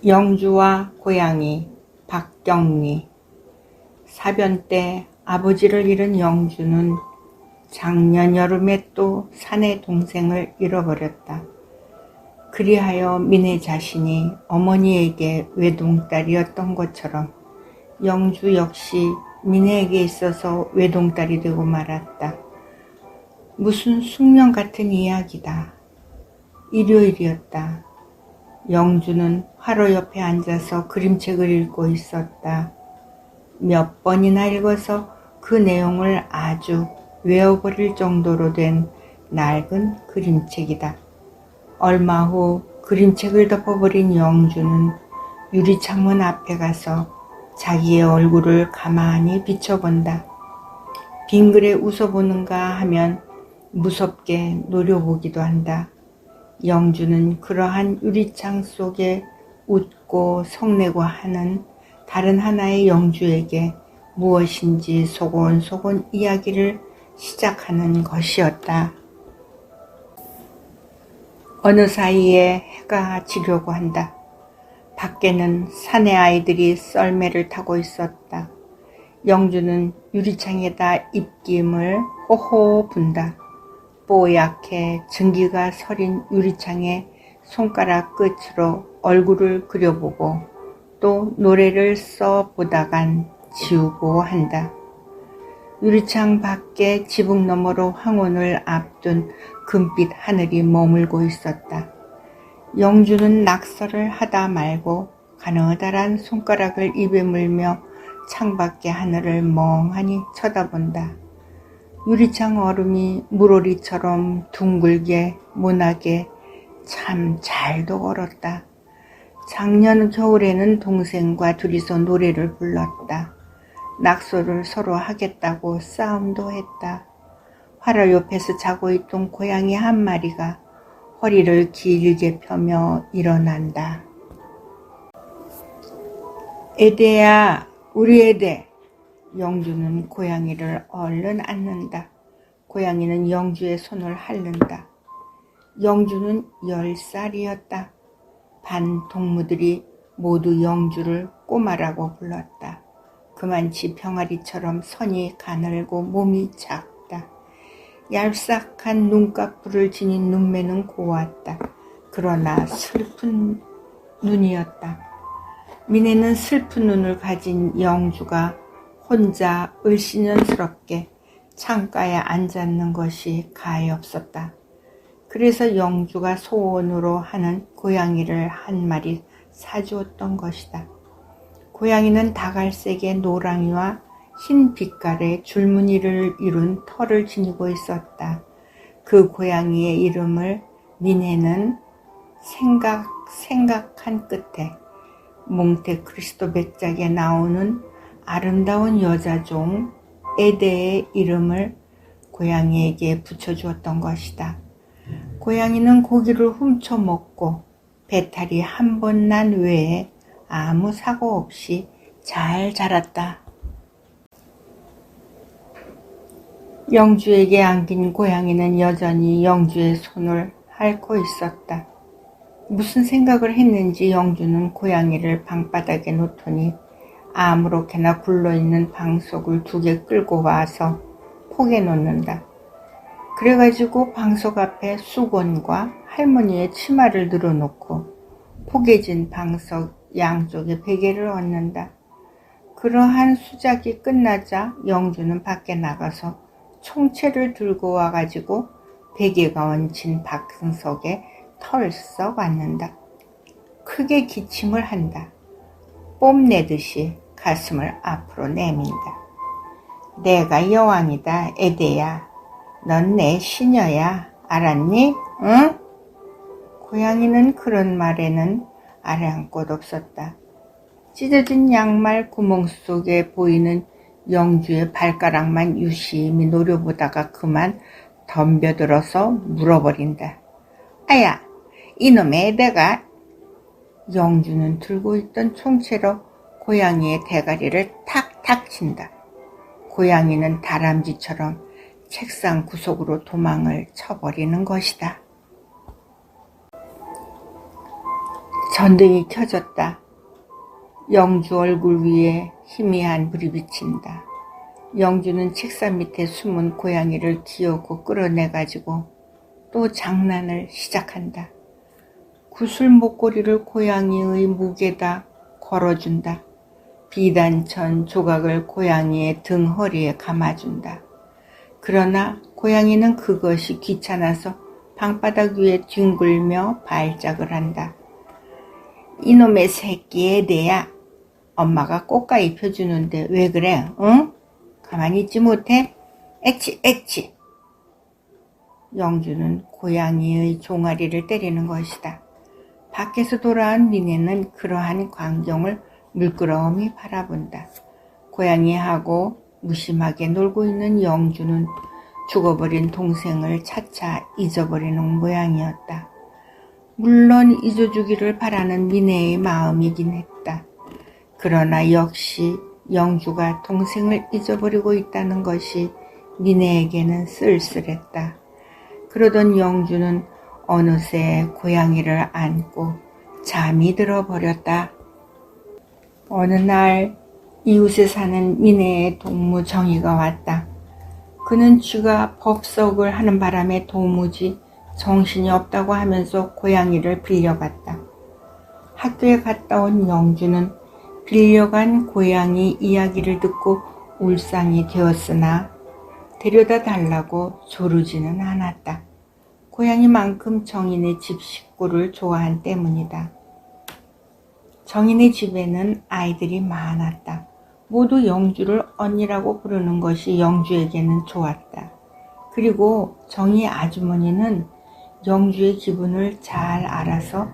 영주와 고양이 박경리. 사변 때 아버지를 잃은 영주는 작년 여름에 또 사내 동생을 잃어버렸다. 그리하여 민혜 자신이 어머니에게 외동딸이었던 것처럼 영주 역시 민혜에게 있어서 외동딸이 되고 말았다. 무슨 숙명 같은 이야기다. 일요일이었다. 영주는 화로 옆에 앉아서 그림책을 읽고 있었다. 몇 번이나 읽어서 그 내용을 아주 외워버릴 정도로 된 낡은 그림책이다. 얼마 후 그림책을 덮어버린 영주는 유리창문 앞에 가서 자기의 얼굴을 가만히 비춰본다. 빙그레 웃어보는가 하면 무섭게 노려보기도 한다. 영주는 그러한 유리창 속에 웃고 성내고 하는 다른 하나의 영주에게 무엇인지 소곤소곤 이야기를 시작하는 것이었다. 어느 사이에 해가 지려고 한다. 밖에는 사내 아이들이 썰매를 타고 있었다. 영주는 유리창에다 입김을 호호 분다. 뽀얗게 증기가 서린 유리창에 손가락 끝으로 얼굴을 그려보고 또 노래를 써보다간 지우고 한다. 유리창 밖에 지붕 너머로 황혼을 앞둔 금빛 하늘이 머물고 있었다. 영주는 낙서를 하다 말고 가느다란 손가락을 입에 물며 창밖의 하늘을 멍하니 쳐다본다. 유리창 얼음이 물오리처럼 둥글게 모나게 참 잘도 걸었다. 작년 겨울에는 동생과 둘이서 노래를 불렀다. 낙서를 서로 하겠다고 싸움도 했다. 화로 옆에서 자고 있던 고양이 한 마리가 허리를 길게 펴며 일어난다. 에데야, 우리 에데. 영주는 고양이를 얼른 안는다. 고양이는 영주의 손을 핥는다. 영주는 10살이었다. 반 동무들이 모두 영주를 꼬마라고 불렀다. 그만치 병아리처럼 선이 가늘고 몸이 작다. 얄싹한 눈꺼풀을 지닌 눈매는 고왔다. 그러나 슬픈 눈이었다. 민혜는 슬픈 눈을 가진 영주가 혼자 을씨년스럽게 창가에 앉았는 것이 가엾었다. 그래서 영주가 소원으로 하는 고양이를 한 마리 사주었던 것이다. 고양이는 다갈색의 노랑이와 흰 빛깔의 줄무늬를 이룬 털을 지니고 있었다. 그 고양이의 이름을 민혜는 생각한 끝에 몽테크리스토 백작에 나오는 아름다운 여자종 에데의 이름을 고양이에게 붙여주었던 것이다. 고양이는 고기를 훔쳐 먹고 배탈이 한 번 난 외에 아무 사고 없이 잘 자랐다. 영주에게 안긴 고양이는 여전히 영주의 손을 핥고 있었다. 무슨 생각을 했는지 영주는 고양이를 방바닥에 놓더니 아무렇게나 굴러있는 방석을 2개 끌고 와서 폭에 놓는다. 그래가지고 방석 앞에 수건과 할머니의 치마를 늘어놓고 포개진 방석 양쪽에 베개를 얹는다. 그러한 수작이 끝나자 영주는 밖에 나가서 총채를 들고 와가지고 베개가 얹힌 방석에 털썩 앉는다. 크게 기침을 한다. 뽐내듯이 가슴을 앞으로 내민다. 내가 여왕이다, 에데야. 넌 내 시녀야. 알았니? 응? 고양이는 그런 말에는 아랑곳 없었다. 찢어진 양말 구멍 속에 보이는 영주의 발가락만 유심히 노려보다가 그만 덤벼들어서 물어버린다. 아야, 이놈의 에데가. 영주는 들고 있던 총채로 고양이의 대가리를 탁탁 친다. 고양이는 다람쥐처럼 책상 구석으로 도망을 쳐버리는 것이다. 전등이 켜졌다. 영주 얼굴 위에 희미한 불이 비친다. 영주는 책상 밑에 숨은 고양이를 기어고 끌어내가지고 또 장난을 시작한다. 구슬 목걸이를 고양이의 목에다 걸어준다. 비단천 조각을 고양이의 등 허리에 감아준다. 그러나 고양이는 그것이 귀찮아서 방바닥 위에 뒹굴며 발작을 한다. 이놈의 새끼에 대야 엄마가 꽃가 입혀주는데 왜 그래? 응? 가만히 있지 못해? 액치 액치. 영주는 고양이의 종아리를 때리는 것이다. 밖에서 돌아온 미네는 그러한 광경을 물끄러미 바라본다. 고양이하고 무심하게 놀고 있는 영주는 죽어버린 동생을 차차 잊어버리는 모양이었다. 물론 잊어주기를 바라는 미네의 마음이긴 했다. 그러나 역시 영주가 동생을 잊어버리고 있다는 것이 미네에게는 쓸쓸했다. 그러던 영주는 어느새 고양이를 안고 잠이 들어버렸다. 어느 날 이웃에 사는 미네의 동무 정희가 왔다. 그는 쥐가 법석을 하는 바람에 도무지 정신이 없다고 하면서 고양이를 빌려갔다. 학교에 갔다 온 영주는 빌려간 고양이 이야기를 듣고 울상이 되었으나 데려다 달라고 조르지는 않았다. 고양이만큼 정인의 집 식구를 좋아한 때문이다. 정인의 집에는 아이들이 많았다. 모두 영주를 언니라고 부르는 것이 영주에게는 좋았다. 그리고 정희 아주머니는 영주의 기분을 잘 알아서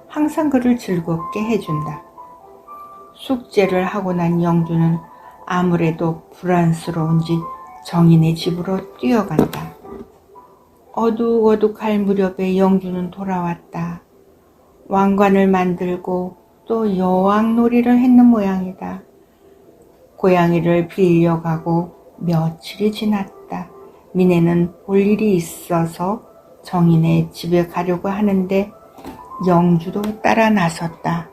항상 그를 즐겁게 해준다. 숙제를 하고 난 영주는 아무래도 불안스러운지 정인의 집으로 뛰어간다. 어둑어둑할 무렵에 영주는 돌아왔다. 왕관을 만들고 또 여왕놀이를 했는 모양이다. 고양이를 빌려가고 며칠이 지났다. 미네는 볼 일이 있어서 정인의 집에 가려고 하는데 영주도 따라 나섰다.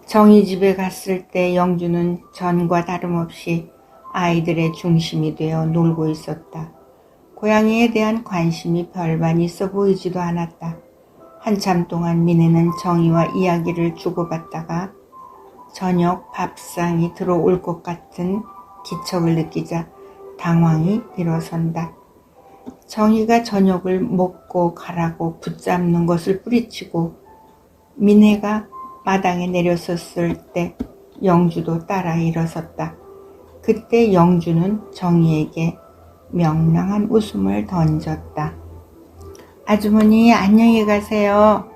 정희 집에 갔을 때 영주는 전과 다름없이 아이들의 중심이 되어 놀고 있었다. 고양이에 대한 관심이 별반 있어 보이지도 않았다. 한참 동안 미네는 정희와 이야기를 주고받다가 저녁 밥상이 들어올 것 같은 기척을 느끼자 당황히 일어선다. 정희가 저녁을 먹고 가라고 붙잡는 것을 뿌리치고 미네가 마당에 내려섰을 때 영주도 따라 일어섰다. 그때 영주는 정희에게 명랑한 웃음을 던졌다. 아주머니 안녕히 가세요.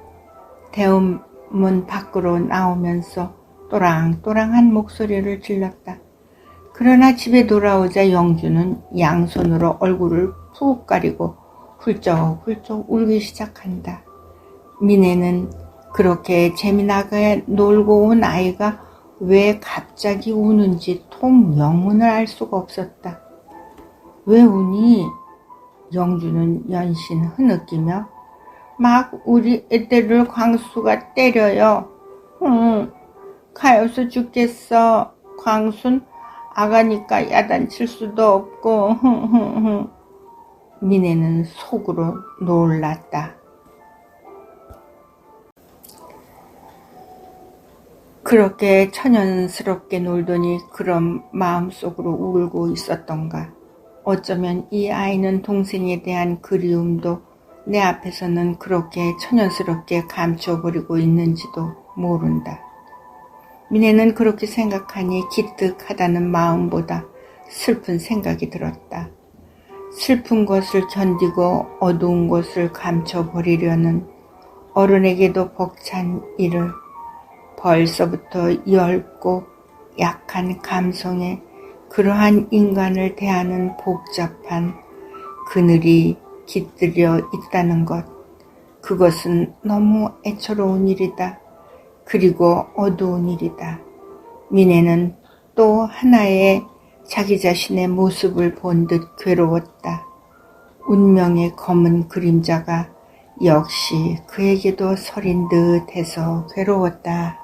대문 밖으로 나오면서 또랑또랑한 목소리를 질렀다. 그러나 집에 돌아오자 영주는 양손으로 얼굴을 푹 가리고 훌쩍훌쩍 울기 시작한다. 미네는 그렇게 재미나게 놀고 온 아이가 왜 갑자기 우는지 통영문을 알 수가 없었다. 왜 우니? 영주는 연신 흐느끼며 막 우리 애들을 광수가 때려요. 가여서 죽겠어. 광순 아가니까 야단칠 수도 없고. 미네는 속으로 놀랐다. 그렇게 천연스럽게 놀더니 그런 마음속으로 울고 있었던가. 어쩌면 이 아이는 동생에 대한 그리움도 내 앞에서는 그렇게 천연스럽게 감춰버리고 있는지도 모른다. 미네는 그렇게 생각하니 기특하다는 마음보다 슬픈 생각이 들었다. 슬픈 것을 견디고 어두운 것을 감춰버리려는 어른에게도 벅찬 일을 벌써부터 엷고 약한 감성에 그러한 인간을 대하는 복잡한 그늘이 깃들여 있다는 것, 그것은 너무 애처로운 일이다. 그리고 어두운 일이다. 미네는 또 하나의 자기 자신의 모습을 본 듯 괴로웠다. 운명의 검은 그림자가 역시 그에게도 서린 듯 해서 괴로웠다.